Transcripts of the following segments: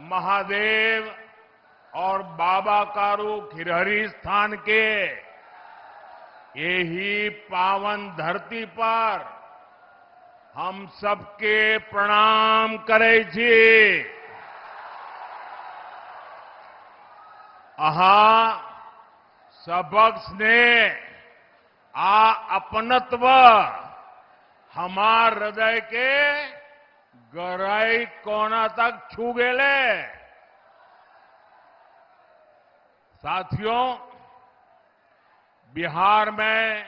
महादेव और बाबा कारू खिरहरी स्थान के यही पावन धरती पर हम सबके प्रणाम करे छी। अहा सबक स्नेह आ अपनत्व हमार हृदय के गहराई कोना तक छू गेले। साथियों, बिहार में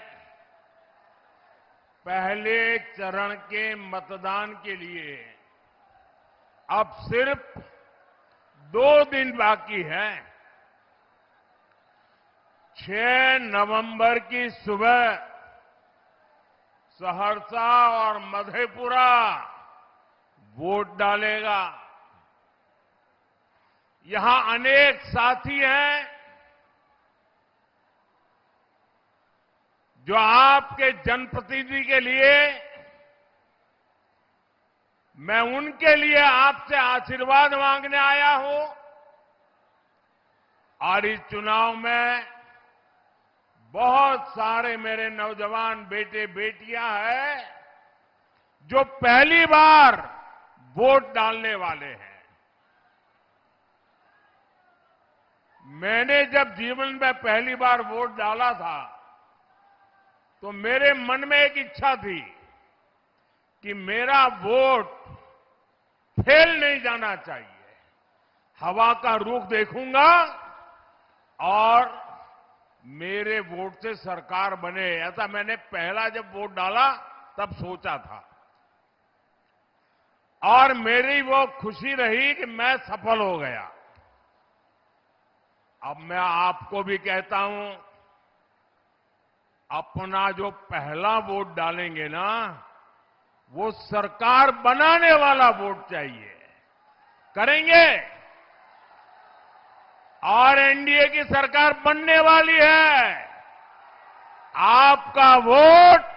पहले चरण के मतदान के लिए अब सिर्फ 2 दिन बाकी है। 6 नवंबर की सुबह सहरसा और मधेपुरा वोट डालेगा। यहां अनेक साथी हैं जो आपके जनप्रतिनिधि के लिए, मैं उनके लिए आपसे आशीर्वाद मांगने आया हूं। और इस चुनाव में बहुत सारे मेरे नौजवान बेटे बेटियां हैं जो पहली बार वोट डालने वाले हैं। मैंने जब जीवन में पहली बार वोट डाला था तो मेरे मन में एक इच्छा थी कि मेरा वोट फेल नहीं जाना चाहिए। हवा का रुख देखूंगा और मेरे वोट से सरकार बने, ऐसा मैंने पहला जब वोट डाला तब सोचा था। और मेरी वो खुशी रही कि मैं सफल हो गया। अब मैं आपको भी कहता हूं, अपना जो पहला वोट डालेंगे ना, वो सरकार बनाने वाला वोट चाहिए। करेंगे? और एनडीए की सरकार बनने वाली है। आपका वोट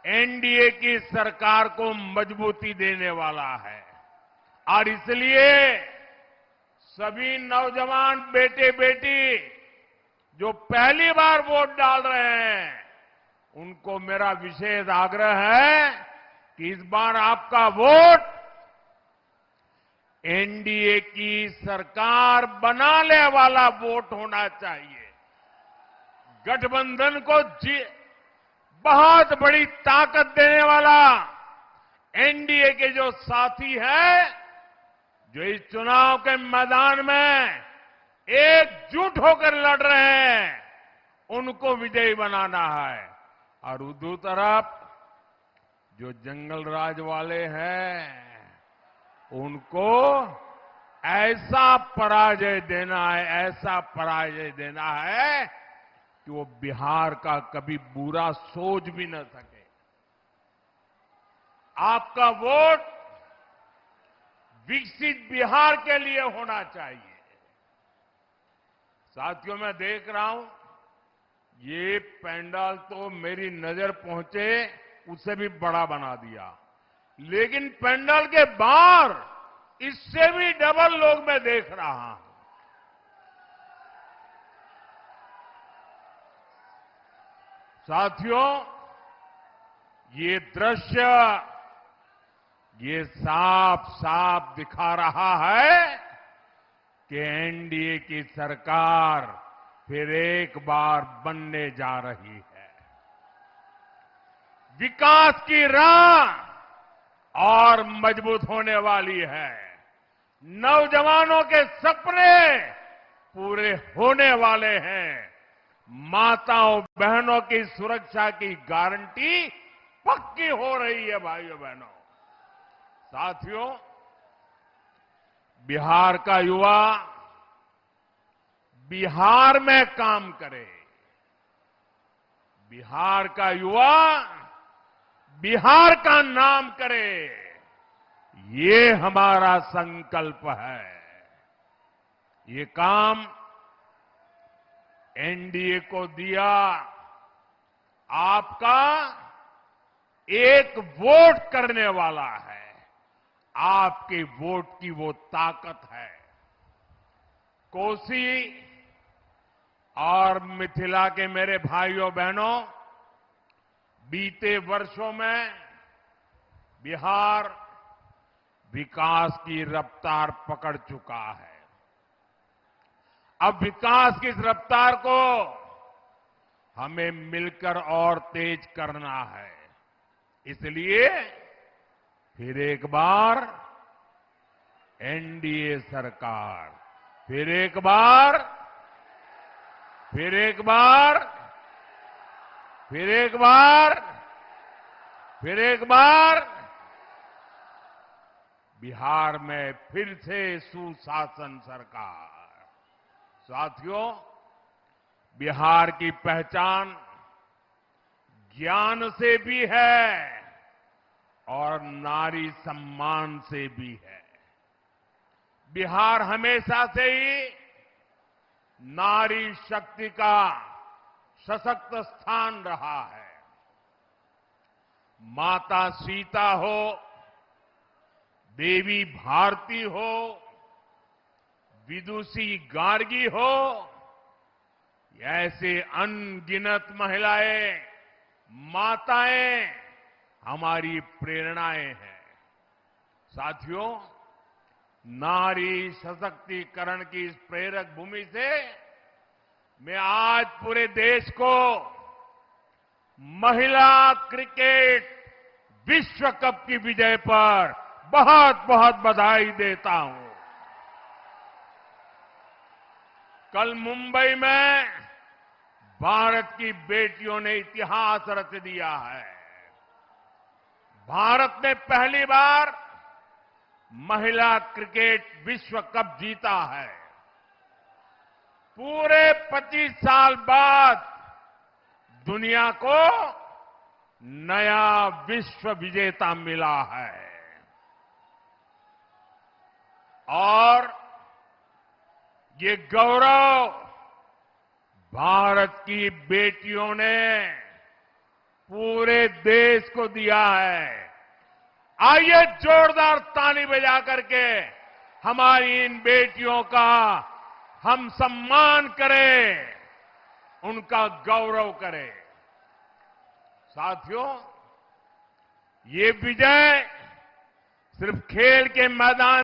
एनडीए की सरकार को मजबूती देने वाला है। और इसलिए सभी नौजवान बेटे बेटी जो पहली बार वोट डाल रहे हैं, उनको मेरा विशेष आग्रह है कि इस बार आपका वोट एनडीए की सरकार बनाने वाला वोट होना चाहिए। गठबंधन को बहुत बड़ी ताकत देने वाला एनडीए के जो साथी हैं, जो इस चुनाव के मैदान में एकजुट होकर लड़ रहे हैं, उनको विजयी बनाना है। और दूसरी तरफ जो जंगल राज वाले हैं, उनको ऐसा पराजय देना है, ऐसा पराजय देना है कि वो बिहार का कभी बुरा सोच भी न सके। आपका वोट विकसित बिहार के लिए होना चाहिए। साथियों, मैं देख रहा हूं ये पंडाल तो मेरी नजर पहुंचे उससे भी बड़ा बना दिया, लेकिन पंडाल के बाहर इससे भी डबल लोग मैं देख रहा हूं। साथियों, ये दृश्य ये साफ साफ दिखा रहा है कि एनडीए की सरकार फिर एक बार बनने जा रही है। विकास की राह और मजबूत होने वाली है। नौजवानों के सपने पूरे होने वाले हैं। माताओं बहनों की सुरक्षा की गारंटी पक्की हो रही है। भाइयों बहनों, साथियों, बिहार का युवा बिहार में काम करे, बिहार का युवा बिहार का नाम करे, ये हमारा संकल्प है। ये काम एनडीए को दिया आपका एक वोट करने वाला है। आपके वोट की वो ताकत है। कोसी और मिथिला के मेरे भाइयों बहनों, बीते वर्षों में बिहार विकास की रफ्तार पकड़ चुका है। अब विकास की इस रफ्तार को हमें मिलकर और तेज करना है। इसलिए फिर एक बार एनडीए सरकार, फिर एक बार बिहार में फिर से सुशासन सरकार। साथियों, बिहार की पहचान ज्ञान से भी है और नारी सम्मान से भी है। बिहार हमेशा से ही नारी शक्ति का सशक्त स्थान रहा है। माता सीता हो, देवी भारती हो, विदुषी गार्गी हो, ऐसे अनगिनत महिलाएं, माताएं हमारी प्रेरणाएं हैं। साथियों, नारी सशक्तिकरण की इस प्रेरक भूमि से मैं आज पूरे देश को महिला क्रिकेट विश्व कप की विजय पर बहुत बहुत बधाई देता हूं। कल मुंबई में भारत की बेटियों ने इतिहास रच दिया है। भारत ने पहली बार महिला क्रिकेट विश्व कप जीता है। पूरे 25 साल बाद दुनिया को नया विश्व विजेता मिला है और ये गौरव भारत की बेटियों ने पूरे देश को दिया है। आइए जोरदार ताली बजा करके हमारी इन बेटियों का हम सम्मान करें, उनका गौरव करें। साथियों, ये विजय सिर्फ खेल के मैदान